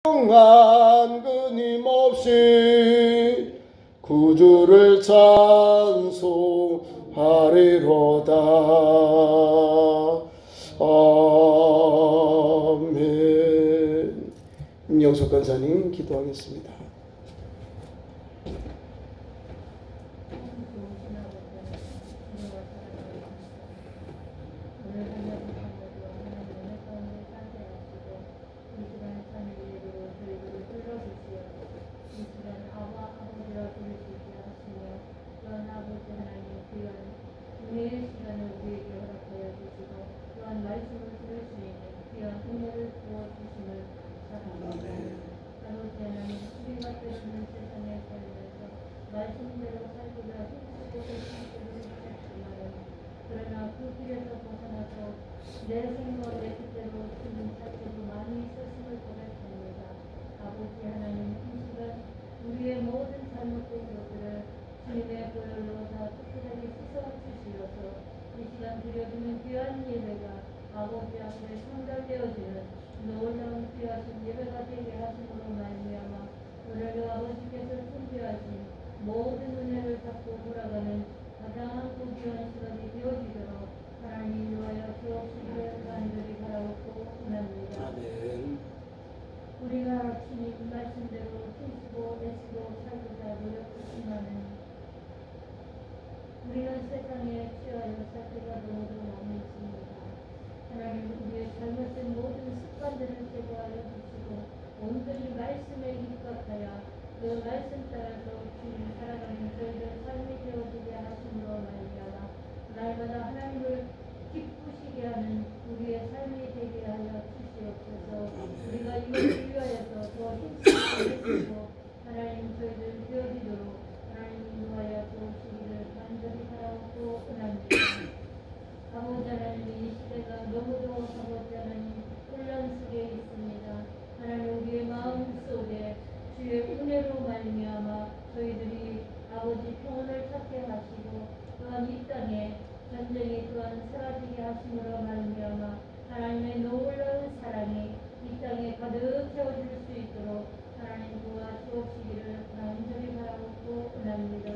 동안 끊임없이 구주를 찬송하리로다. 아멘. 임영석 권사님 기도하겠습니다. 그러나 그 길에서 벗어나서 내 생각 내 뜻대로 주님 자체도 많이 있었음을 고백합니다. 아버지 하나님, 이 시간 우리의 모든 잘못된 것들을 주님의 보혈로 다 깨끗하게 씻어 주시어서 이 시간 드려지는 귀한 예배가 아버지 앞에 성달되어지는 놀라운 귀하신 예배가 되게 하심으로 말미암아 오늘도 아버지께서 준비하신 모든 은혜를 잡고 돌아가는 가장 귀한 시간이 되어지도록 하나님 인도하여 주옵시기를 간절히 바라옵고 원합니다. 아멘. 우리가 주님 말씀대로 힘쓰고 애쓰고 살고자 노력하지만은 우리는 세상에 취하여 살 때가 너무도 많이 있습니다. 하나님, 우리의 잘못된 모든 습관들을 제거하여 주시고 온전히 말씀에 입각하여 그 말씀 따라서 주님 살아가는 저희들 삶이 되어지게 하심으로 말미암아 날마다 하나님을 기쁘시게 하는 우리의 삶이 되게 하여 주시옵소서. 우리가 이것을 위하여서 더 힘쓰고 하나님 저희들 되어지도록 하나님 인도하여 주시기를 간절히 바라옵고 원합니다. 아버지 하나님, 이 시대가 너무도 아버지 하나님 혼란 속에 있습니다. 하나님, 우리의 마음 속에 주의 은혜로 말미암아 저희들이 아버지 평온을 찾게 하시고 또한 이 땅에 전쟁이 또한 사라지게 하심으로 말미암아 하나님의 놀라운 사랑이 이 땅에 가득 채워질 수 있도록 하나님 도와주옵시기를 간절히 바라옵고 원합니다.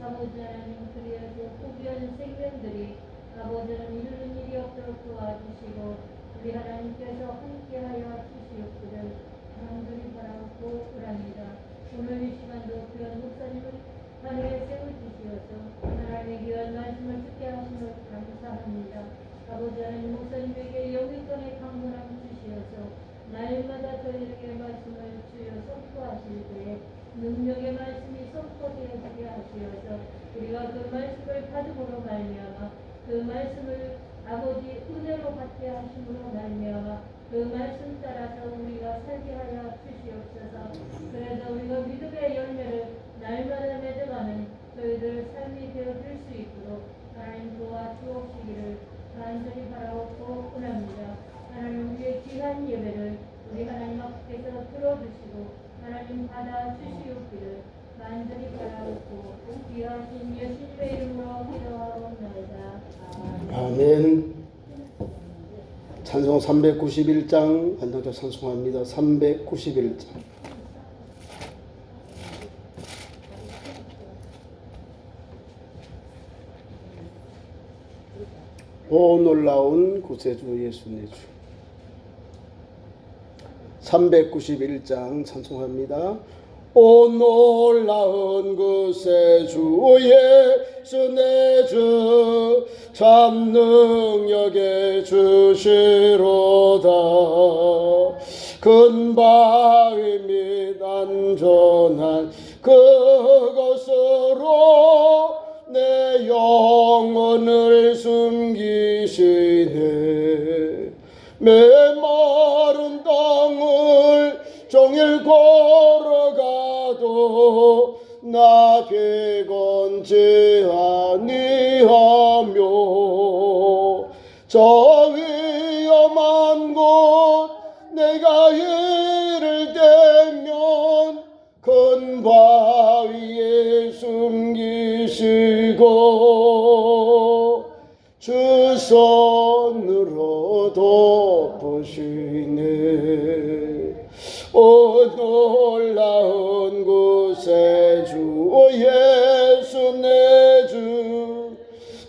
아버지 하나님, 그리하여 후비한 생명들이 아버지 하나님 이르는 일이 없도록 도와주시고 우리 하나님께서 함께하여 주시옵기를 간절히 바라옵고 원합니다. 오늘 이 시간도 귀한 목사님을 하늘에 세워주시어서 하나님의 귀한 말씀을 듣게 하심을 감사합니다. 아버지 하나님, 목사님에게 영육간의 강건함 주시어서 날마다 저희에게 말씀을 주여 선포하실 때에 능력의 말씀이 선포되어지게 하시어서 우리가 그 말씀을 받음으로 말미암아 그 말씀을 아버지 은혜로 받게 하심으로 말미암아 그 말씀 따라서 우리가 살게 하여 주시옵소서. 그래서 우리가 믿음의 열매를 날마다 맺어가는 저희들 삶이 되어질 수 있도록 하나님 도와주옵시기를 간절히 바라옵고 원합니다. 하나님, 우리의 귀한 예배를 우리 하나님 앞에서 들어주시고 하나님 받아주시옵기를 간절히 바라옵고 귀하신 예수님의 이름으로 기도하옵나이다. 아멘. 찬송 391장 한장조 찬송합니다. 391장. 오 놀라운 구세주 예수님 주. 391장 찬송합니다. 오 놀라운 구세주 예수 내 주 참 능력의 주시로다. 큰 바위 및 안전한 그곳으로 내 영혼을 숨기시네. 메마른 땅을 종일 걸어가도 나 피곤치 아니하며 저 위험한 곳 내가 이를 대면 큰 바위에 숨기시고 주 손으로 덮으시네. 오 놀라운 구세주 예수 내 주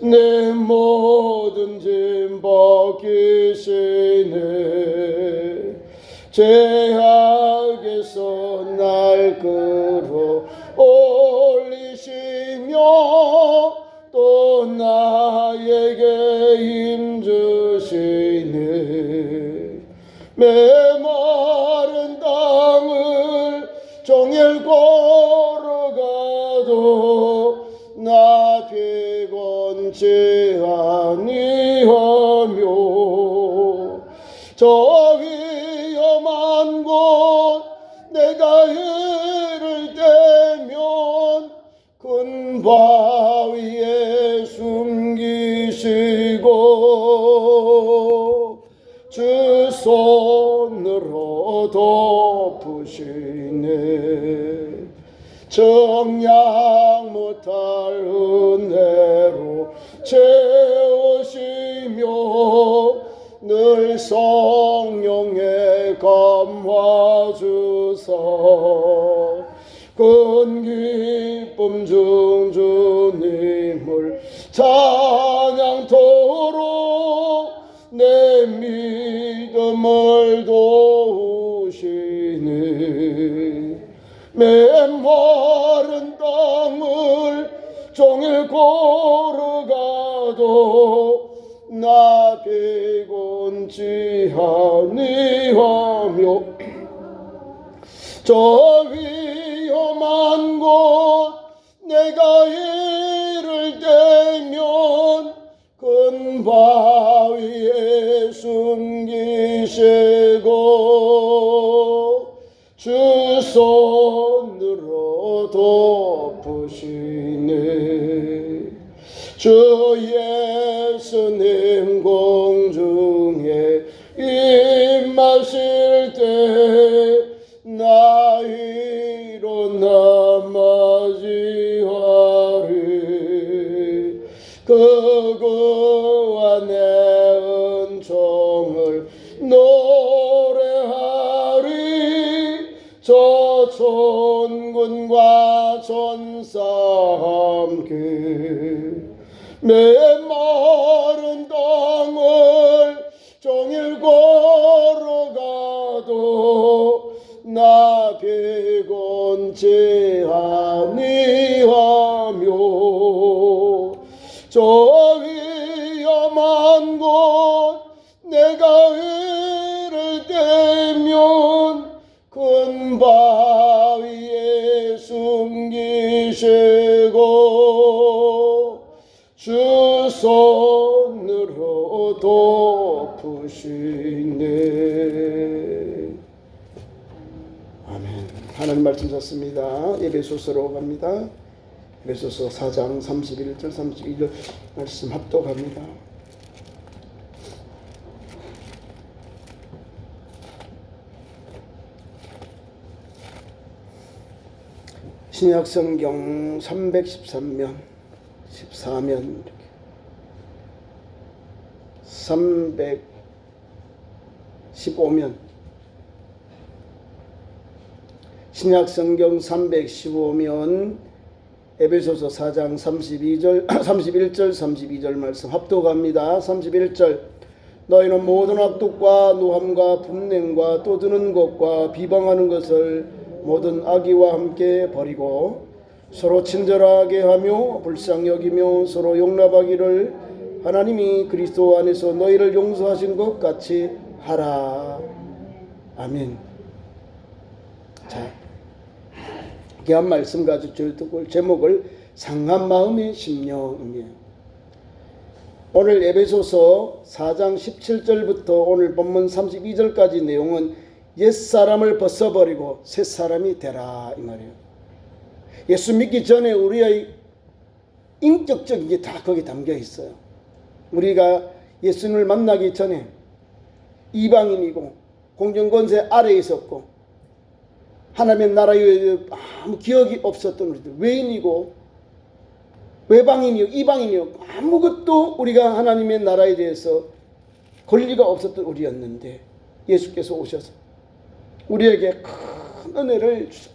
내 모든 짐 벗기시네 죄악에서 날 끌어 올리시며 또 나에게 힘 주시네 메마른 땅을 종일 걸어가도 나 피곤치 아니하며 저 위험한 곳 내가 이를 대면 큰 바위에 숨기시고 주 손으로 덮으시네 정량 못할 은혜로 채우시며 늘 성령에 감화주사 큰 기쁨 중 주님을 찬양토록 내 믿음을 도우시네 메마른 땅을 종일 걸어가도 나 피곤치 아니하며 저 위험한 곳 내가 이를 대면 큰 바위에 숨기시고 주 손으로 덮으시네 주 예수님 공중에 임하실 때 나 일어나 맞이하리 그와 내 은총을 노래하리 저 천군과 천사 함께 메마른 땅을 종일 걸어가도 나 피곤치 아니하며 저 위험한 곳 내가 이를 대면 큰 바위에 숨기시고 주 손으로 덮으시네. 아멘. 하나님 말씀 듣습니다. 에베소서로 갑니다. 에베소서 4장 31절 32절 말씀 합독합니다. 신약성경 313면 14면 315면 신약성경 315면 에베소서 4장 31절 32절 말씀 합독합니다. 31절 너희는 모든 악독과 노함과 분냉과 떠드는 것과 비방하는 것을 모든 악의와 함께 버리고 서로 친절하게 하며 불쌍히 여기며 서로 용납하기를 하나님이 그리스도 안에서 너희를 용서하신 것 같이 하라. 아멘. 자, 귀한 말씀 가지고 듣고 제목을 상한 마음의 심령이에요. 오늘 에베소서 4장 17절부터 오늘 본문 32절까지 내용은 옛사람을 벗어버리고 새사람이 되라 이 말이에요. 예수 믿기 전에 우리의 인격적인 게 다 거기 담겨 있어요. 우리가 예수님을 만나기 전에 이방인이고 공정권세 아래에 있었고 하나님의 나라에 아무 기억이 없었던 우리들, 외인이고 외방인이요 이방인이요 아무것도 우리가 하나님의 나라에 대해서 권리가 없었던 우리였는데 예수께서 오셔서 우리에게 은혜를 주셔.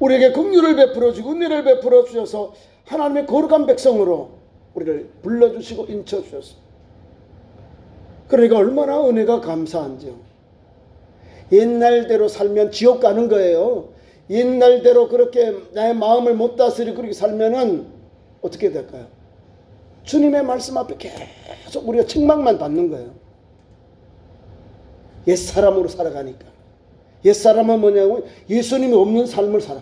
우리에게 긍휼을 베풀어 주고 은혜를 베풀어 주셔서 하나님의 거룩한 백성으로 우리를 불러주시고 인쳐주셨습니다. 그러니까 얼마나 은혜가 감사한지요. 옛날대로 살면 지옥 가는 거예요. 옛날대로 그렇게 나의 마음을 못 다스리고 그렇게 살면은 어떻게 될까요? 주님의 말씀 앞에 계속 우리가 책망만 받는 거예요. 옛사람으로 살아가니까. 옛사람은 뭐냐고? 예수님이 없는 삶을 살아.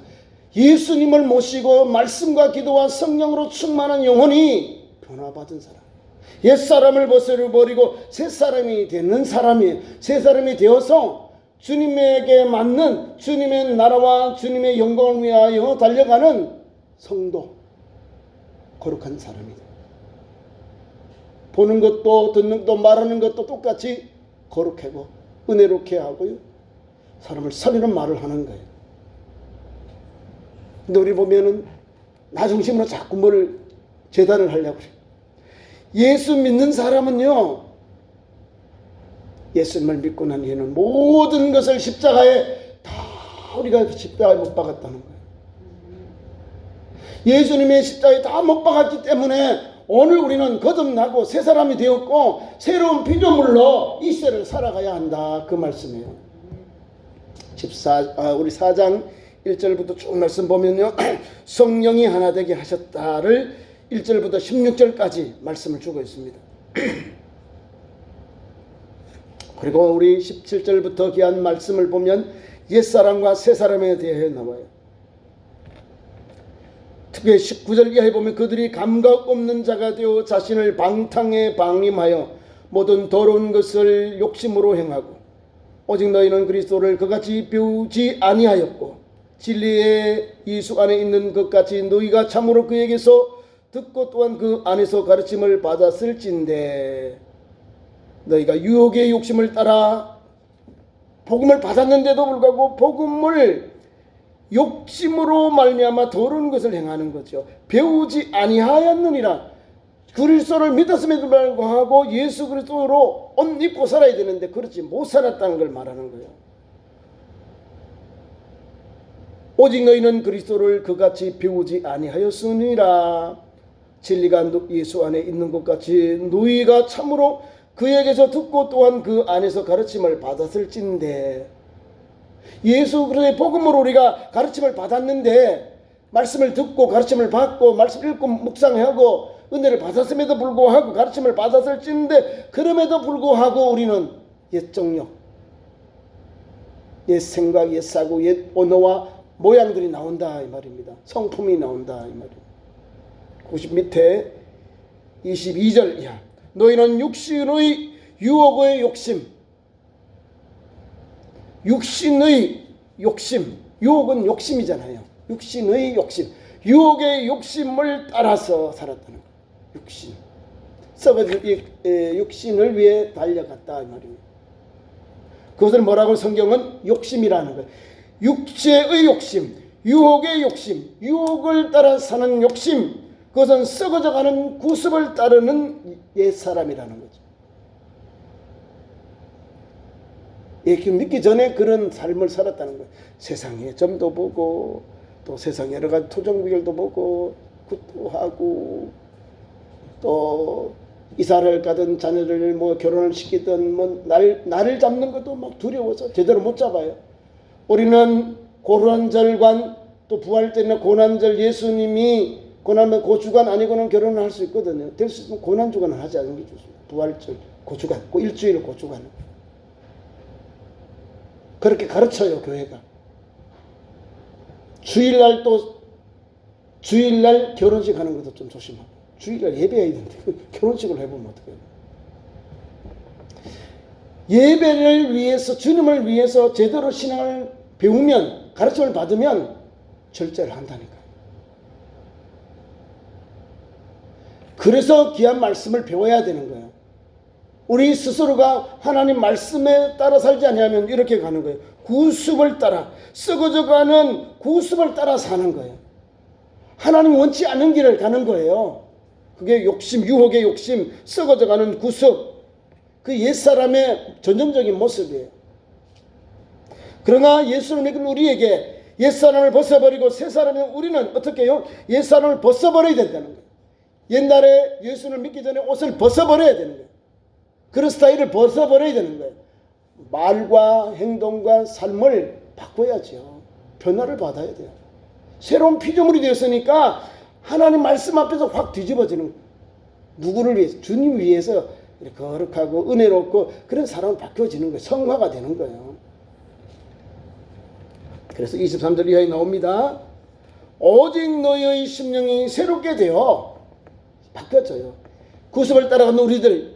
예수님을 모시고 말씀과 기도와 성령으로 충만한 영혼이 변화받은 사람. 옛사람을 버리고 새사람이 되는 사람이에요. 새사람이 되어서 주님에게 맞는 주님의 나라와 주님의 영광을 위하여 달려가는 성도, 거룩한 사람이다. 보는 것도 듣는 것도 말하는 것도 똑같이 거룩하고 은혜롭게 하고요. 사람을 살리는 말을 하는 거예요. 근데 우리 보면은 나 중심으로 자꾸 뭘 재단을 하려고 그래요. 예수 믿는 사람은요, 예수님을 믿고 난 뒤에는 모든 것을 십자가에 다 우리가 십자가에 못 박았다는 거예요. 예수님의 십자가에 다 못 박았기 때문에 오늘 우리는 거듭나고 새 사람이 되었고 새로운 피조물로 이 세를 살아가야 한다. 그 말씀이에요. 우리 4장 1절부터 쭉 말씀 보면요. 성령이 하나 되게 하셨다를 1절부터 16절까지 말씀을 주고 있습니다. 그리고 우리 17절부터 귀한 말씀을 보면 옛사람과 새사람에 대해 나와요. 특히 19절 이하에 보면 그들이 감각 없는 자가 되어 자신을 방탕에 방임하여 모든 더러운 것을 욕심으로 행하고 오직 너희는 그리스도를 그같이 배우지 아니하였고 진리의 이수 안에 있는 것같이 너희가 참으로 그에게서 듣고 또한 그 안에서 가르침을 받았을진데 너희가 유혹의 욕심을 따라 복음을 받았는데도 불구하고 복음을 욕심으로 말미암아 더러운 것을 행하는 거죠. 배우지 아니하였느니라. 그리스도를 믿었음에도 불구하고 예수 그리스도로 옷 입고 살아야 되는데 그렇지 못 살았다는 걸 말하는 거예요. 오직 너희는 그리스도를 그같이 배우지 아니하였으니라. 진리가 예수 안에 있는 것 같이 너희가 참으로 그에게서 듣고 또한 그 안에서 가르침을 받았을진데 예수 그리스도의 복음으로 우리가 가르침을 받았는데 말씀을 듣고 가르침을 받고 말씀 읽고 묵상하고 은혜를 받았음에도 불구하고 가르침을 받았을진데 그럼에도 불구하고 우리는 옛 정욕, 옛 생각, 옛 사고, 옛 언어와 모양들이 나온다 이 말입니다. 성품이 나온다 이 말입니다. 90 밑에 22절 이하 너희는 육신의 유혹의 욕심, 육신의 욕심, 유혹은 욕심이잖아요. 육신의 욕심, 유혹의 욕심을 따라서 살았다는 거예요. 육신, 썩어질 육신을 위해 달려갔다 이 말입니다. 그것을 뭐라고 성경은 욕심이라는 거예요. 육체의 욕심, 유혹의 욕심, 유혹을 따라 사는 욕심, 그것은 썩어져가는 구습을 따르는 옛사람이라는 거죠. 예수 믿기 전에 그런 삶을 살았다는 거예요. 세상의 점도 보고 또 세상의 여러 가지 토종비결도 보고 굿도 하고 또 이사를 가든 자녀를 뭐 결혼을 시키든 뭐 나를 잡는 것도 막 두려워서 제대로 못 잡아요. 우리는 고난절관 또 부활 때는 고난절 예수님이 고난은 고주간 아니고는 결혼을 할 수 있거든요. 될 수 있으면 고난주간을 하지 않는 게 좋습니다. 부활절 고주간, 일주일 고주간. 그렇게 가르쳐요 교회가. 주일날 결혼식 하는 것도 좀 조심하고 주일날 예배해야 되는데 결혼식을 해보면 어떡해요. 예배를 위해서 주님을 위해서 제대로 신앙을 배우면 가르침을 받으면 절제를 한다니까요. 그래서 귀한 말씀을 배워야 되는 거예요. 우리 스스로가 하나님 말씀에 따라 살지 아니하면 이렇게 가는 거예요. 구습을 따라 썩어져가는 구습을 따라 사는 거예요. 하나님 원치 않는 길을 가는 거예요. 그게 욕심, 유혹의 욕심, 썩어져가는 구습, 그 옛사람의 전형적인 모습이에요. 그러나 예수를 믿는 우리에게 옛사람을 벗어버리고 새사람인 우리는 어떻게 해요? 옛사람을 벗어버려야 된다는 거예요. 옛날에 예수를 믿기 전에 옷을 벗어버려야 되는 거예요. 그런 스타일을 벗어버려야 되는 거예요. 말과 행동과 삶을 바꿔야죠. 변화를 받아야 돼요. 새로운 피조물이 되었으니까 하나님 말씀 앞에서 확 뒤집어지는 거예요. 누구를 위해서? 주님 위해서 이렇게 거룩하고 은혜롭고 그런 사람은 바뀌어지는 거예요. 성화가 되는 거예요. 그래서 23절 이하에 나옵니다. 오직 너희의 심령이 새롭게 되어 바뀌어져요. 구습을 따라가는 우리들,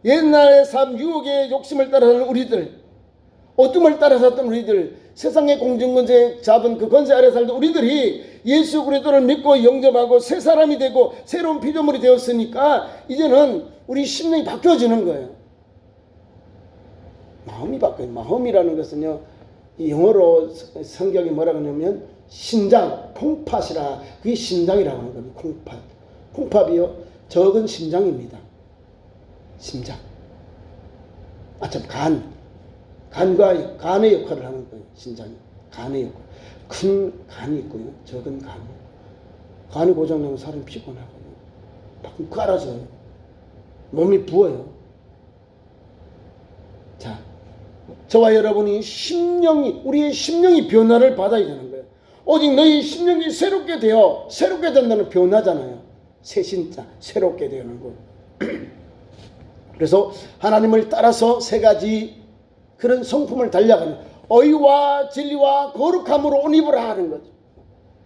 옛날의 삶 유혹의 욕심을 따라가는 우리들, 어둠을 따라 살던 우리들, 세상의 공중권세 잡은 그 권세 아래 살던 우리들이 예수 그리스도를 믿고 영접하고 새 사람이 되고 새로운 피조물이 되었으니까 이제는 우리 심령이 바뀌어지는 거예요. 마음이 바뀌어요. 마음이라는 것은요, 영어로 성경이 뭐라고 하냐면 심장, 콩팥이라, 그게 심장이라고 하는 겁니다. 콩팥. 콩팥이요, 적은 심장입니다. 심장. 참 간의 역할을 하는 거예요. 심장이. 간의 역할. 큰 간이 있고요. 적은 간. 간이 고장나면 사람이 피곤하고요. 막 깔아져요. 몸이 부어요. 자, 저와 여러분이 우리의 심령이 변화를 받아야 되는 거예요. 오직 너희 심령이 새롭게 된다는 변화잖아요. 새 신자, 새롭게 되는 거. 그래서 하나님을 따라서 세 가지 그런 성품을 달려가는 의와 진리와 거룩함으로 옷 입으라 하는 거죠.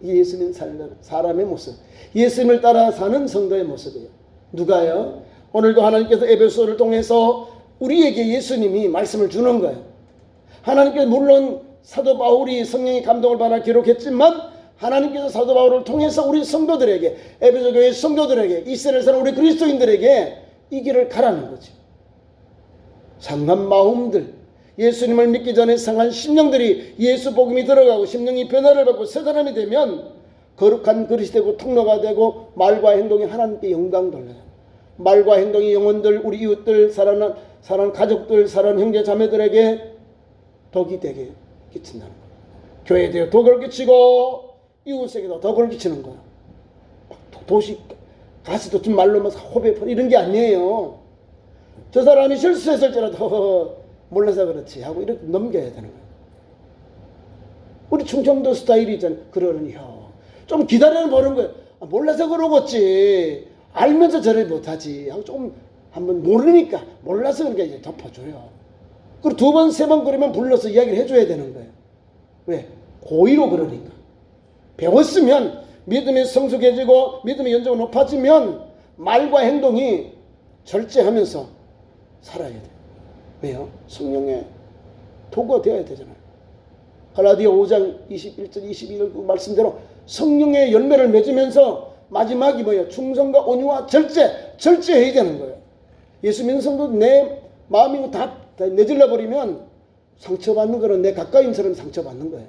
예수님 사람의 모습, 예수님을 따라 사는 성도의 모습이에요. 누가요? 오늘도 하나님께서 에베소를 통해서 우리에게 예수님이 말씀을 주는 거예요. 하나님께서 물론 사도 바울이 성령의 감동을 받아 기록했지만 하나님께서 사도 바울을 통해서 우리 성도들에게, 에베소 교회 성도들에게, 이스라엘 사는 우리 그리스도인들에게 이 길을 가라는 거지. 상한 마음들, 예수님을 믿기 전에 상한 심령들이 예수 복음이 들어가고 심령이 변화를 받고 새 사람이 되면 거룩한 그릇이 되고 통로가 되고 말과 행동이 하나님께 영광 돌려요. 말과 행동이 영혼들, 우리 이웃들, 사랑하는 가족들, 사랑하는 형제 자매들에게 덕이 되게 끼친다는 거예요. 교회에 대해 덕을 끼치고 이웃에게도 덕을 끼치는 거예요. 도시 가시도 좀 말로 막 호배 이런 게 아니에요. 저 사람이 실수했을지라도 몰라서 그렇지 하고 이렇게 넘겨야 되는 거예요. 우리 충청도 스타일이 있잖아요. 그러니 좀 기다려 보는 거예요. 몰라서 그러겠지. 알면서 저래 못하지 하고 좀 한번 모르니까 몰라서 그러니까 이제 덮어줘요. 그리고 두 번, 세 번 그러면 불러서 이야기를 해줘야 되는 거예요. 왜? 고의로 그러니까. 배웠으면 믿음이 성숙해지고 믿음의 연조가 높아지면 말과 행동이 절제하면서 살아야 돼요. 왜요? 성령의 도구가 되어야 되잖아요. 갈라디아 5장 21절 22절 그 말씀대로 성령의 열매를 맺으면서 마지막이 뭐예요? 충성과 온유와 절제해야 되는 거예요. 예수 믿는 성도 내 마음이 다 내질러 버리면 상처받는 거는 내 가까이 있는 사람이 상처받는 거예요.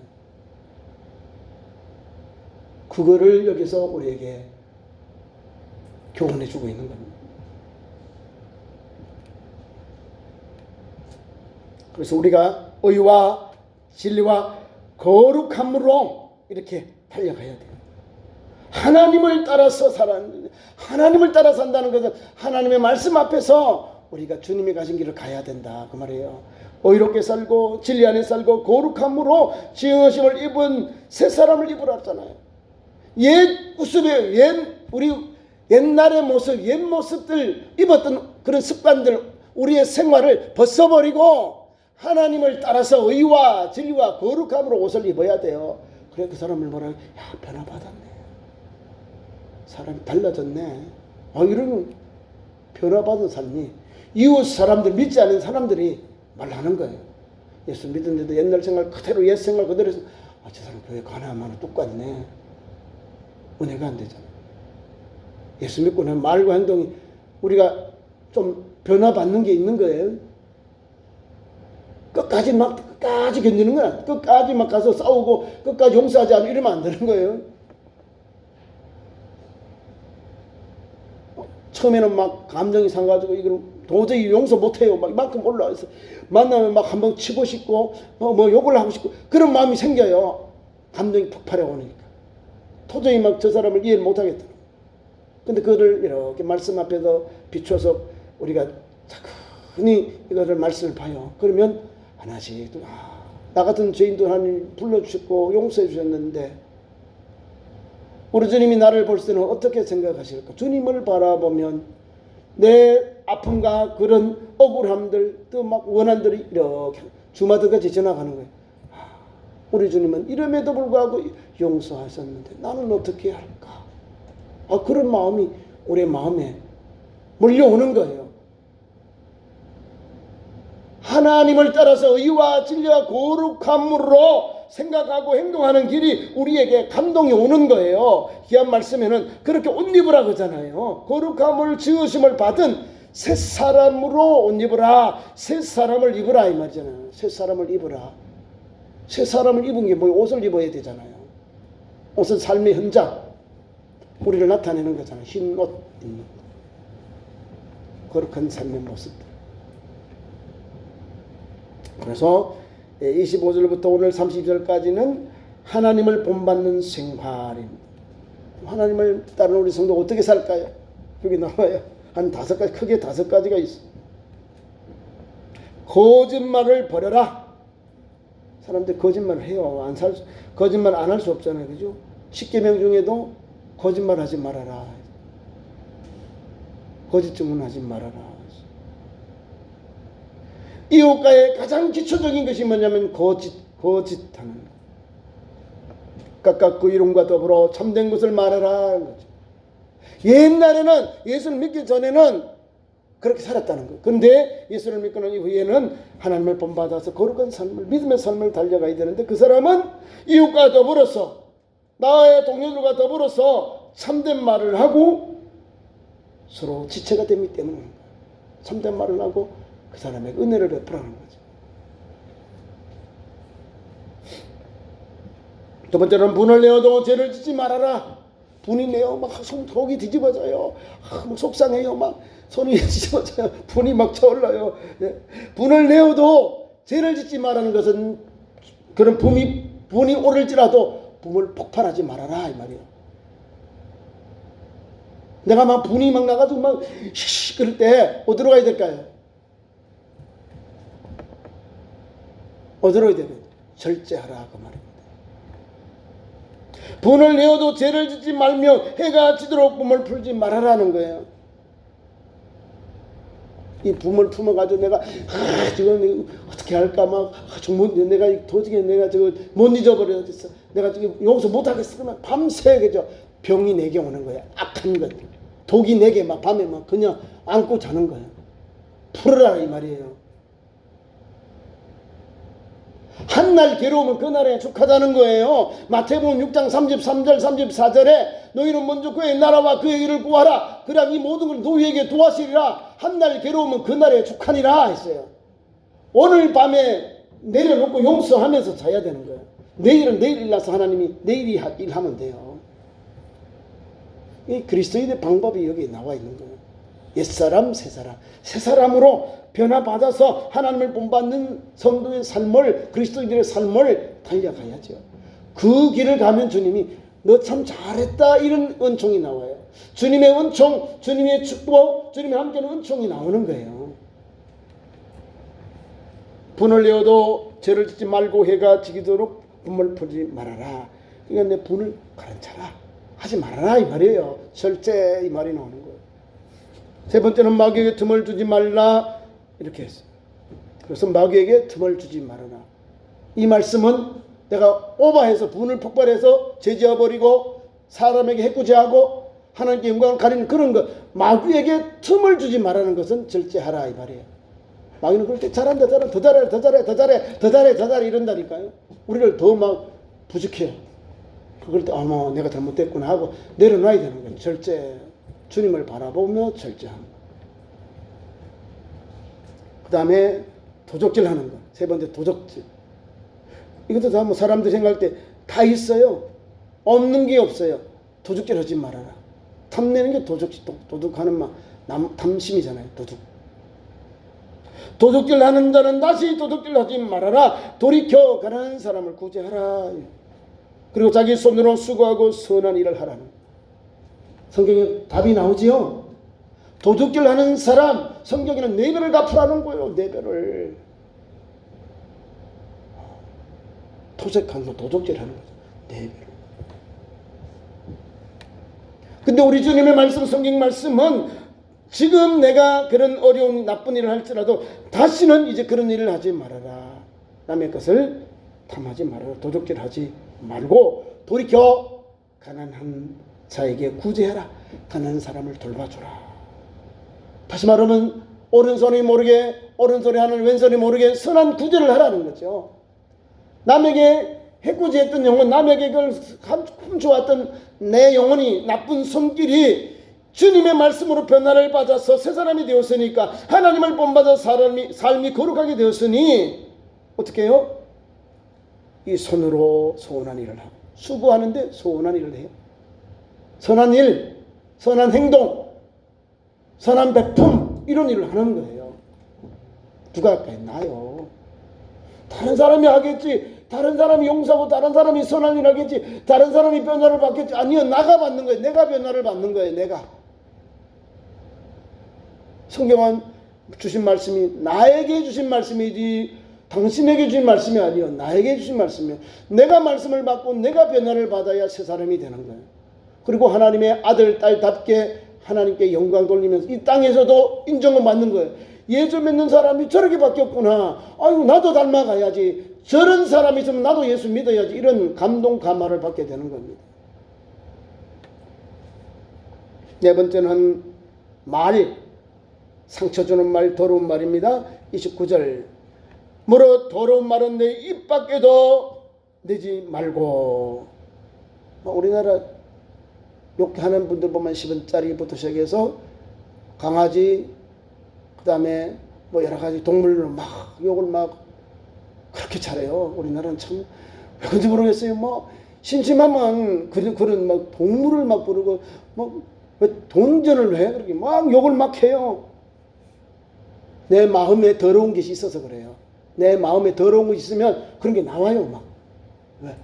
그거를 여기서 우리에게 교훈해 주고 있는 겁니다. 그래서 우리가 의와 진리와 거룩함으로 이렇게 달려가야 돼요. 하나님을 따라서 하나님을 따라 산다는 것은 하나님의 말씀 앞에서 우리가 주님이 가신 길을 가야 된다 그 말이에요. 의롭게 살고 진리 안에 살고 거룩함으로 지으심을 입은 새 사람을 입으라 했잖아요. 옛 모습에 우리 옛날의 모습, 옛 모습들 입었던 그런 습관들, 우리의 생활을 벗어버리고 하나님을 따라서 의와 진리와 거룩함으로 옷을 입어야 돼요. 그래 그 사람을 뭐라, 야 변화받았네, 사람이 달라졌네, 이런 변화받은 삶이 이웃 사람들, 믿지 않는 사람들이 말하는 거예요. 예수 믿었는데도 옛날 생활 그대로, 옛 생활 그대로 해서 저 사람 교회 가나마나 똑같네. 은혜가 안 되잖아요. 예수 믿고 난 말과 행동이 우리가 좀 변화받는 게 있는 거예요. 끝까지 견디는 거야. 끝까지 막 가서 싸우고 끝까지 용서하지 않으면 이러면 안 되는 거예요. 처음에는 막 감정이 상가지고 이걸 도저히 용서 못해요. 막 이만큼 올라와서 만나면 막 한번 치고 싶고 뭐 욕을 하고 싶고 그런 마음이 생겨요. 감정이 폭발해 오니까 도저히 막 저 사람을 이해를 못하겠더라고요. 근데 그거를 이렇게 말씀 앞에서 비춰서 우리가 차근히 이거를 말씀을 봐요. 그러면 하나씩 나 같은 죄인도 하나님 불러주셨고 용서해 주셨는데 우리 주님이 나를 볼 때는 어떻게 생각하실까? 주님을 바라보면 내 아픔과 그런 억울함들 또 막 원한들이 이렇게 주마등같이 지나가는 거예요. 우리 주님은 이름에도 불구하고 용서하셨는데 나는 어떻게 할까? 그런 마음이 우리 마음에 몰려오는 거예요. 하나님을 따라서 의와 진리와 거룩함으로 생각하고 행동하는 길이 우리에게 감동이 오는 거예요. 귀한 말씀에는 그렇게 옷 입으라 그러잖아요. 거룩함을 지으심을 받은 새 사람으로 옷 입으라. 새 사람을 입으라 이 말이잖아요. 새 사람을 입으라. 새 사람을 입은 게 뭐예요? 옷을 입어야 되잖아요. 옷은 삶의 현장, 우리를 나타내는 거잖아요. 흰 옷 입는 거. 거룩한 삶의 모습들. 그래서 25절부터 오늘 30절까지는 하나님을 본받는 생활입니다. 하나님을 따르는 우리 성도 어떻게 살까요? 여기 나와요. 한 5가지, 크게 5가지가 있어요. 거짓말을 버려라. 사람들 거짓말을 해요. 거짓말 안 할 수 없잖아요. 그죠? 10계명 중에도 거짓말하지 말아라. 거짓 증언하지 말아라. 이웃과의 가장 기초적인 것이 뭐냐면 거짓하는 것. 각각 그 이름과 더불어 참된 것을 말하라 하는 거죠. 옛날에는 예수를 믿기 전에는 그렇게 살았다는 거예요. 근데 예수를 믿고 난 이후에는 하나님을 본받아서 거룩한 삶을, 믿음의 삶을 달려가야 되는데 그 사람은 이웃과 더불어서 나의 동료들과 더불어서 참된 말을 하고 서로 지체가 되기 때문에 참된 말을 하고 그 사람에게 은혜를 베풀라는 거죠. 두 번째로는 분을 내어도 죄를 짓지 말아라. 분이 내어 막 속이 뒤집어져요. 막 속상해요. 막 손이 뒤집어져요. 분이 막 차올라요. 분을 내어도 죄를 짓지 말라는 것은 그런 분이 오를지라도 분을 폭발하지 말아라 이 말이에요. 내가 막 분이 막 나가지고 막 시시 그럴 때 어디로 가야 될까요? 어디로 가야 될까요? 절제하라 그 말입니다. 분을 내어도 죄를 짓지 말며 해가 지도록 붐을 풀지 말아라는 거예요. 이 붐을 품어가지고 내가 지금 어떻게 할까 막 내가 도저히 내가 저거 못 잊어버렸어. 내가 지금 용서 못하겠어. 그러면 밤새 그죠 병이 내게 오는 거야. 악한 것, 독이 내게 막 밤에 막 그냥 안고 자는 거야. 풀어라 이 말이에요. 한날 괴로우면 그날에 축하자는 거예요. 마태복음 6장 33절 34절에 너희는 먼저 그의 나라와 그의 일을 구하라. 그럼 이 모든 걸 너희에게 도와주리라. 한날 괴로우면 그날에 축하니라 했어요. 오늘 밤에 내려놓고 용서하면서 자야 되는 거예요. 내일은 내일 일나서 하나님이 내일이 일하면 돼요. 이 그리스도인의 방법이 여기 나와 있는 거예요. 옛사람 새사람, 새사람으로 변화받아서 하나님을 본받는 성도의 삶을, 그리스도인들의 삶을 달려가야죠. 그 길을 가면 주님이 너 참 잘했다 이런 은총이 나와요. 주님의 은총, 주님의 축복, 주님의 함께는 은총이 나오는 거예요. 분을 내어도 죄를 짓지 말고 해가 지기도록 분을 풀지 말아라. 그러니까 내 분을 가라앉혀라 하지 말아라 이 말이에요. 절제 이 말이 나오는 거예요. 세 번째는 마귀에게 틈을 주지 말라 이렇게 했어요. 그래서 마귀에게 틈을 주지 말아라. 이 말씀은 내가 오버해서 분을 폭발해서 죄지어버리고 사람에게 해코지하고 하나님께 영광을 가리는 그런 것, 마귀에게 틈을 주지 말라는 것은 절제하라 이 말이에요. 마귀는 그럴 때 잘한다 잘한다 더 잘해 더 잘해 더 잘해 더 잘해 더 잘해 이런다니까요. 우리를 더 막 부족해요. 그럴 때 어머 내가 잘못됐구나 하고 내려놔야 되는 거예요. 절제, 주님을 바라보며 절제합니다. 그 다음에 도적질 하는 거. 세 번째 도적질. 이것도 다 뭐 사람들 생각할 때 다 있어요. 없는 게 없어요. 도둑질 하지 말아라. 탐내는 게 도둑하는 막 탐심이잖아요. 도둑. 도둑질 하는 자는 다시 도둑질 하지 말아라. 돌이켜 가난한 사람을 구제하라. 그리고 자기 손으로 수고하고 선한 일을 하라는 성경에 답이 나오지요. 도둑질 하는 사람 성경에는 4배를 갚으라는 거예요. 4배를. 토색한 거 도둑질 하는 거죠. 4배를. 근데 우리 주님의 말씀, 성경 말씀은 지금 내가 그런 어려운 나쁜 일을 할지라도 다시는 이제 그런 일을 하지 말아라. 남의 것을 탐하지 말아라. 도둑질하지 말고 돌이켜 가난한 자에게 구제해라. 가난한 사람을 돌봐주라. 다시 말하면 오른손이 모르게 오른손이 하는 왼손이 모르게 선한 구제를 하라는 거죠. 남에게 해코지했던 영혼, 남에게 그걸 훔쳐왔던 내 영혼이, 나쁜 손길이 주님의 말씀으로 변화를 받아서 새 사람이 되었으니까, 하나님을 본받아 삶이 거룩하게 되었으니 어떻게 해요? 이 손으로 선한 일을 하고, 수고하는데 선한 일을 해요. 선한 일, 선한 행동, 선한 베품, 이런 일을 하는 거예요. 누가 할까요? 나요. 다른 사람이 하겠지. 다른 사람이 용서하고 다른 사람이 선한 일 하겠지. 다른 사람이 변화를 받겠지. 아니요, 나가 받는 거예요. 내가 변화를 받는 거예요. 내가. 성경은 주신 말씀이 나에게 주신 말씀이지 당신에게 주신 말씀이 아니요, 나에게 주신 말씀이에요. 내가 말씀을 받고 내가 변화를 받아야 새 사람이 되는 거예요. 그리고 하나님의 아들, 딸답게 하나님께 영광 돌리면서 이 땅에서도 인정을 받는 거예요. 예수 믿는 사람이 저렇게 바뀌었구나. 아이고, 나도 닮아가야지. 저런 사람이 있으면 나도 예수 믿어야지. 이런 감동, 감화를 받게 되는 겁니다. 네 번째는 말, 상처 주는 말, 더러운 말입니다. 29절. 무릇 더러운 말은 내 입 밖에도 내지 말고. 우리나라 욕하는 분들 보면 10원짜리부터 시작해서 강아지, 그 다음에 뭐 여러 가지 동물을 막 욕을 막 그렇게 잘해요. 우리나라는 참 왜 그런지 모르겠어요. 뭐 심심하면 그런 막 동물을 막 부르고 뭐 왜 동전을 해 그렇게 막 욕을 막 해요. 내 마음에 더러운 것이 있어서 그래요. 내 마음에 더러운 것이 있으면 그런 게 나와요. 막 왜?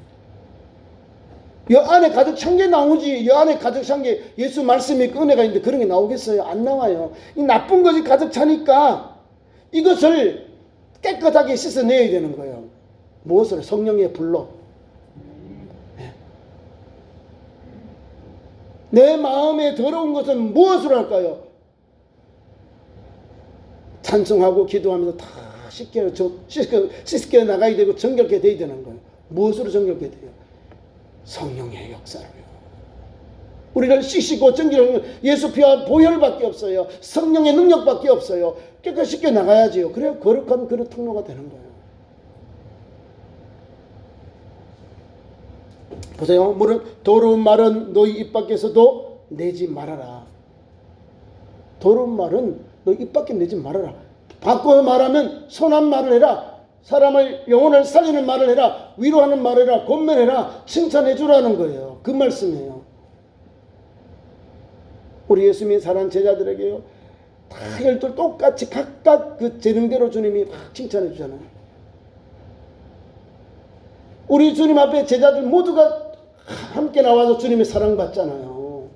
이 안에 가득 찬 게 나오지. 이 안에 가득 찬 게 예수 말씀이 은혜가 있는데 그런 게 나오겠어요? 안 나와요. 이 나쁜 것이 가득 차니까 이것을 깨끗하게 씻어내야 되는 거예요. 무엇으로? 성령의 불로. 내 마음에 더러운 것은 무엇으로 할까요? 찬송하고 기도하면서 다 씻겨 나가야 되고 정결케 돼야 되는 거예요. 무엇으로 정결케 돼요? 성령의 역사로요. 우리를 씻고 정결하는 예수 피와 보혈밖에 없어요. 성령의 능력밖에 없어요. 깨끗이 씻겨 나가야지요. 그래야 거룩한 그런 통로가 되는 거예요. 보세요. 무릇 더러운 말은 너희 입 밖에서도 내지 말아라. 더러운 말은 너희 입 밖에 내지 말아라. 바꿔 말하면 선한 말을 해라. 사람을 영혼을 살리는 말을 해라. 위로하는 말을 해라. 권면해라. 칭찬해 주라는 거예요. 그 말씀이에요. 우리 예수님이 사랑하는 제자들에게요, 다 열둘 똑같이 각각 그 재능대로 주님이 막 칭찬해 주잖아요. 우리 주님 앞에 제자들 모두가 함께 나와서 주님의 사랑받잖아요.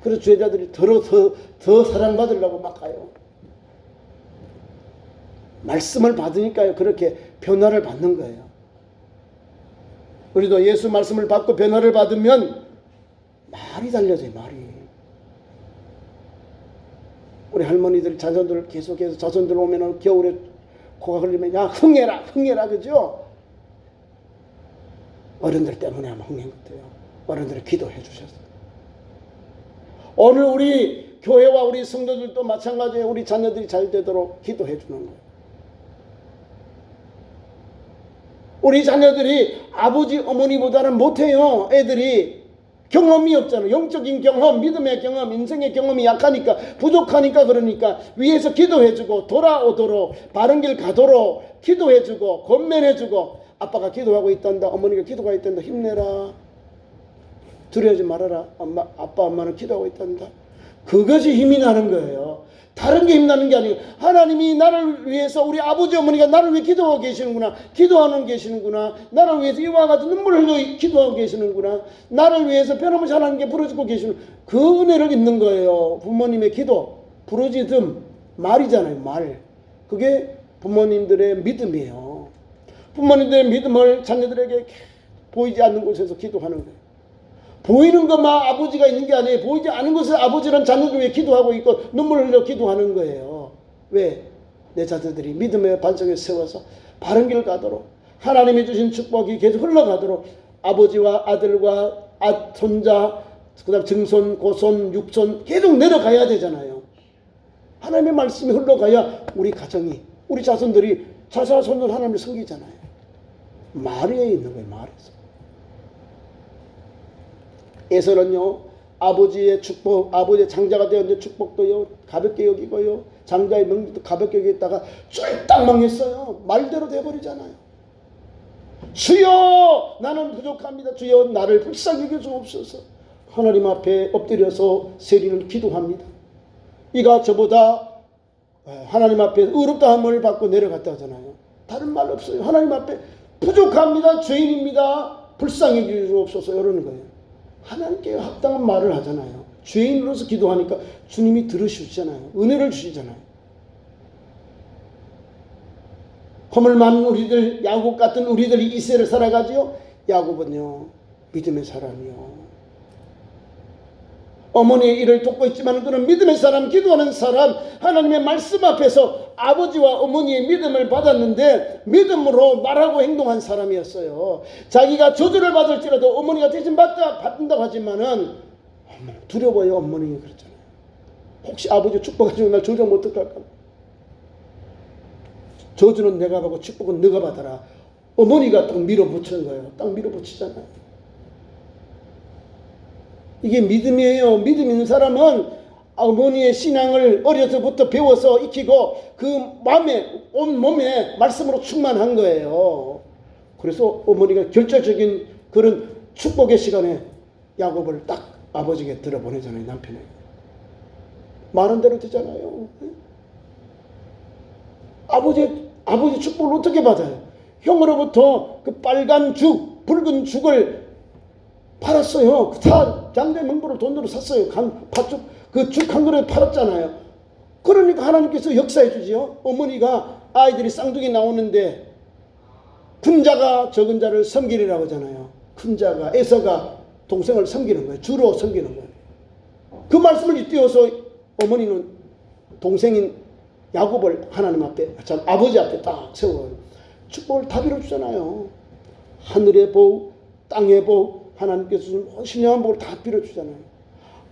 그래서 제자들이 더 사랑받으려고 막 가요. 말씀을 받으니까요, 그렇게 변화를 받는 거예요. 우리도 예수 말씀을 받고 변화를 받으면 말이 달려져요. 말이. 우리 할머니들 자손들 계속해서 자손들 오면 겨울에 코가 흘리면 야 흥해라 그죠? 어른들 때문에 아마 흥한 것 같아요. 어른들이 기도해 주셨어요. 오늘 우리 교회와 우리 성도들도 마찬가지예요. 우리 자녀들이 잘 되도록 기도해 주는 거예요. 우리 자녀들이 아버지 어머니보다는 못해요. 애들이 경험이 없잖아요. 영적인 경험, 믿음의 경험, 인생의 경험이 약하니까, 부족하니까, 그러니까 위에서 기도해주고 돌아오도록 바른 길 가도록 기도해주고 권면해주고, 아빠가 기도하고 있단다, 어머니가 기도하고 있단다, 힘내라, 두려워하지 말아라, 아빠 엄마는 기도하고 있단다. 그것이 힘이 나는 거예요. 다른 게 힘나는 게 아니고 하나님이 나를 위해서 우리 아버지 어머니가 나를 위해 기도하고 계시는구나. 기도하는 계시는구나. 나를 위해서 이와 같은 눈물을 흘려 기도하고 계시는구나. 나를 위해서 변함없이 하나님께 부르짖고 계시는 그 은혜를 입는 거예요. 부모님의 기도, 부르짖음, 말이잖아요. 말. 그게 부모님들의 믿음이에요. 부모님들의 믿음을 자녀들에게 보이지 않는 곳에서 기도하는 거예요. 보이는 것만 아버지가 있는 게 아니에요. 보이지 않는 곳에 아버지는 자녀들 위해 기도하고 있고 눈물을 흘려 기도하는 거예요. 왜? 내 자녀들이 믿음의 반석에 세워서 바른 길을 가도록 하나님이 주신 축복이 계속 흘러가도록 아버지와 아들과 손자, 그 다음 증손, 고손, 육손 계속 내려가야 되잖아요. 하나님의 말씀이 흘러가야 우리 가정이, 우리 자손들이 자손들 하나님을 섬기잖아요. 말에 있는 거예요. 말에서. 에서는요, 아버지의 축복, 아버지의 장자가 되었는데 축복도요 가볍게 여기고요, 장자의 명분도 가볍게 여기다가 쫄딱 망했어요. 말대로 돼버리잖아요. 주여 나는 부족합니다. 주여 나를 불쌍히 여겨 주옵소서. 하나님 앞에 엎드려서 세리는 기도합니다. 이가 저보다 하나님 앞에 의롭다함을 받고 내려갔다 하잖아요. 다른 말 없어요. 하나님 앞에 부족합니다. 죄인입니다. 불쌍히 여겨 주옵소서 이러는 거예요. 하나님께 합당한 말을 하잖아요. 죄인으로서 기도하니까 주님이 들으시잖아요. 은혜를 주시잖아요. 허물만 우리들, 야곱 같은 우리들이 이 세를 살아가지요. 야곱은요 믿음의 사람이요. 어머니의 일을 돕고 있지만 그는 믿음의 사람, 기도하는 사람, 하나님의 말씀 앞에서 아버지와 어머니의 믿음을 받았는데 믿음으로 말하고 행동한 사람이었어요. 자기가 저주를 받을지라도 어머니가 대신 받는다고 하지만은 두려워요. 어머니 그랬잖아요. 혹시 아버지 축복해주고 날 저주하면 어떡할까? 저주는 내가 받고 축복은 네가 받아라. 어머니가 딱 밀어붙이는 거예요. 딱 밀어붙이잖아요. 이게 믿음이에요. 믿음 있는 사람은 어머니의 신앙을 어려서부터 배워서 익히고 그 마음에, 온 몸에 말씀으로 충만한 거예요. 그래서 어머니가 결정적인 그런 축복의 시간에 야곱을 딱 아버지에게 들어보내잖아요. 남편에게. 말한 대로 되잖아요. 아버지 축복을 어떻게 받아요? 형으로부터 그 빨간 죽, 붉은 죽을 팔았어요. 다 장자의 명부를 돈으로 샀어요. 팥죽, 그 죽 한 그릇 팔았잖아요. 그러니까 하나님께서 역사해 주지요. 어머니가 아이들이 쌍둥이 나오는데 큰 자가 적은 자를 섬기리라고 하잖아요. 큰 자가, 에서가 동생을 섬기는 거예요. 주로 섬기는 거예요. 그 말씀을 띄워서 어머니는 동생인 야곱을 하나님 앞에, 참 아버지 앞에 딱 세워요. 축복을 다 빌어주잖아요. 하늘의 복, 땅의 복, 하나님께서 주신 신령한 복을 다 빌어주잖아요.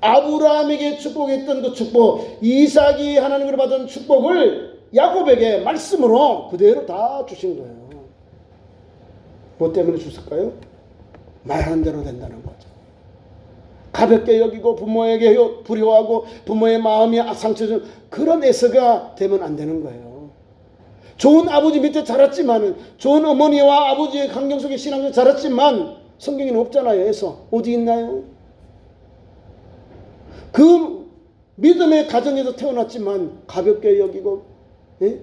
아브라함에게 축복했던 그 축복, 이삭이 하나님으로 받은 축복을 야곱에게 말씀으로 그대로 다 주신 거예요. 뭐 때문에 주실까요? 말하는 대로 된다는 거죠. 가볍게 여기고 부모에게 불효하고 부모의 마음이 상처준 그런 에서가 되면 안 되는 거예요. 좋은 아버지 밑에 자랐지만, 좋은 어머니와 아버지의 환경 속에 신앙을 자랐지만 성경에는 없잖아요. 에서 어디 있나요? 그 믿음의 가정에서 태어났지만 가볍게 여기고, 예?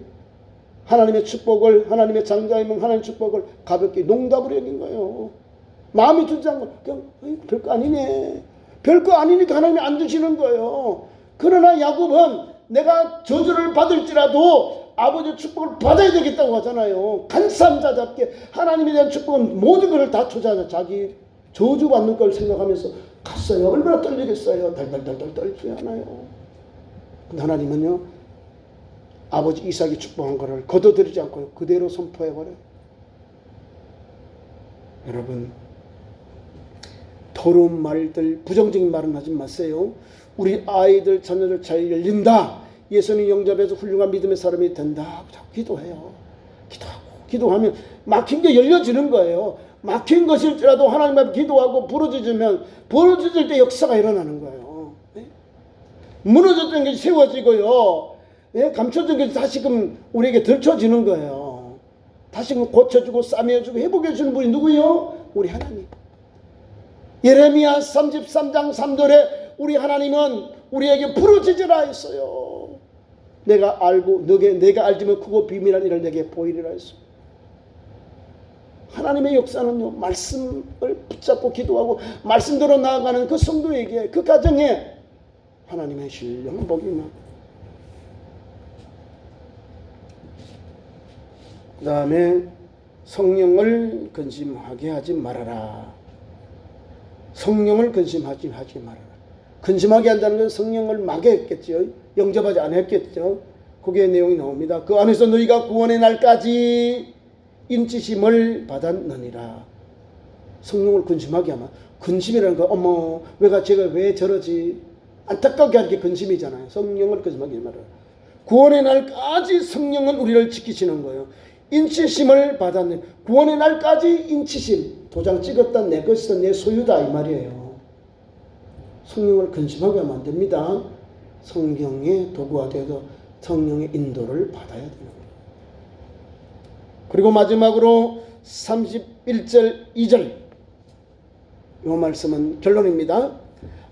하나님의 축복을, 하나님의 장자의 명, 하나님의 축복을 가볍게 농담으로 여긴 거예요. 마음이 들지 않고 그냥 별거 아니네. 별거 아니니까 하나님이 안 주시는 거예요. 그러나 야곱은 내가 저주를 받을지라도 아버지의 축복을 받아야 되겠다고 하잖아요. 간삼자답게 하나님에 대한 축복은 모든 것을 다 투자하자. 자기 저주받는 걸 생각하면서 갔어요. 얼마나 떨리겠어요. 달달달달 떨지 않아요. 근데 하나님은요, 아버지 이삭이 축복한 것을 거둬들이지 않고 그대로 선포해버려요. 여러분, 더러운 말들, 부정적인 말은 하지 마세요. 우리 아이들, 자녀들 잘 열린다. 예수님 영접해서 훌륭한 믿음의 사람이 된다. 기도해요. 기도하면 막힌 게 열려지는 거예요. 막힌 것일지라도 하나님 앞에 기도하고 부러져질 때 역사가 일어나는 거예요. 네? 무너졌던 것이 세워지고요. 네? 감춰진 것이 다시금 우리에게 들춰지는 거예요. 다시금 고쳐주고 싸매주고 회복해주는 분이 누구요? 우리 하나님. 예레미야 33장 3절에 우리 하나님은 우리에게 부르짖으라 했어요. 내가 알고 내가 알지만 크고 비밀한 일을 내게 보이리라 했습니다. 하나님의 역사는요, 말씀을 붙잡고 기도하고 말씀대로 나아가는 그 성도에게, 그 가정에 하나님의 신령한 복이 임합니다. 그 다음에 성령을 근심하게 하지 말아라. 성령을 근심하지 말아라. 근심하게 한다는 건 성령을 막였겠죠. 영접하지 않았겠죠. 거기에 내용이 나옵니다. 그 안에서 너희가 구원의 날까지 인치심을 받았느니라. 성령을 근심하게 하면, 근심이라는 거, 어머 제가 왜 저러지, 안타깝게 하는 게 근심이잖아요. 성령을 근심하게 말아라. 구원의 날까지 성령은 우리를 지키시는 거예요. 인치심을 받았는, 구원의 날까지 인치심, 도장 찍었다 내 것이다 내 소유다 이 말이에요. 성령을 근심하게 하면 안 됩니다. 성경의 도구가 되어서 성령의 인도를 받아야 되는 거예요. 그리고 마지막으로 31절 2절 이 말씀은 결론입니다.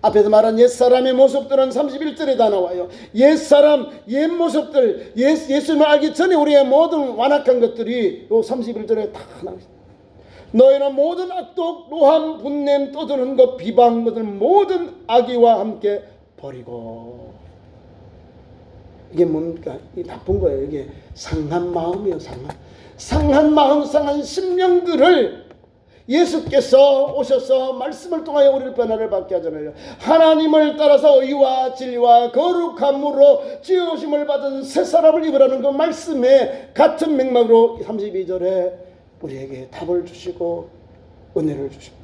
앞에서 말한 옛사람의 모습들은 31절에 다 나와요. 옛사람, 옛모습들, 예수님을 알기 전에 우리의 모든 완악한 것들이 요 31절에 다 나와요. 너희는 모든 악독, 노함, 분냄, 떠드는 것, 비방 것을 모든 악의와 함께 버리고. 이게 뭡니까? 이 나쁜 거예요. 이게 상한 마음이에요. 상한 마음, 상한 심령들을 예수께서 오셔서 말씀을 통하여 우리를 변화를 받게 하잖아요. 하나님을 따라서 의와 진리와 거룩함으로 지으심을 받은 새 사람을 입으라는 그 말씀에 같은 맥락으로 32절에 우리에게 답을 주시고 은혜를 주시고,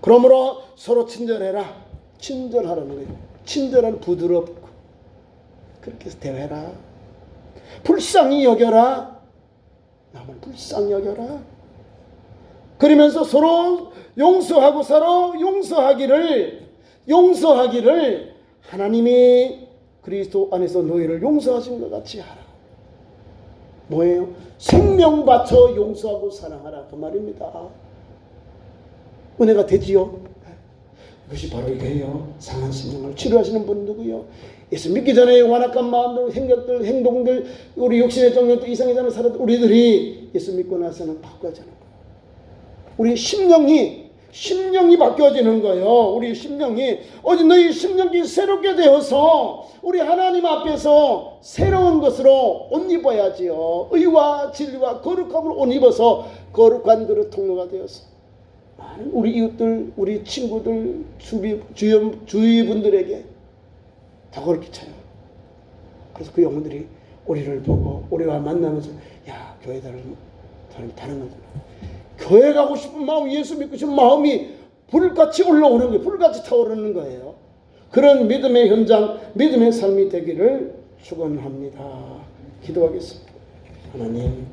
그러므로 서로 친절해라. 친절하라는 거예요. 친절한, 부드럽고 그렇게 해서 대해라. 불쌍히 여겨라. 남을 불쌍히 여겨라. 그러면서 서로 용서하고 서로 용서하기를 하나님이 그리스도 안에서 너희를 용서하신 것 같이 하라. 뭐예요? 생명 바쳐 용서하고 사랑하라 그 말입니다. 은혜가 되지요. 이것이 바로 이거예요. 상한 심령을 치료하시는 분 누구요? 예수 믿기 전에 완악한 마음들, 생각들, 행동들, 우리 욕심의 정욕들, 이상의 삶을 살았던 우리들이 예수 믿고 나서는 바꿔지는 거예요. 우리 심령이 바뀌어지는 거예요. 우리 심령이, 어제 너희 심령이 새롭게 되어서 우리 하나님 앞에서 새로운 것으로 옷 입어야지요. 의와 진리와 거룩함으로 옷 입어서 거룩한 그릇 통로가 되어서 우리 이웃들, 우리 친구들, 주위 분들에게 더 그렇게 쳐요. 그래서 그 영혼들이 우리를 보고 우리와 만나면서, 야, 교회 다른 사람이 거구나. 교회 가고 싶은 마음, 예수 믿고 싶은 마음이 불같이 올라오는 거예요. 불같이 타오르는 거예요. 그런 믿음의 현장, 믿음의 삶이 되기를 축원합니다. 기도하겠습니다. 하나님,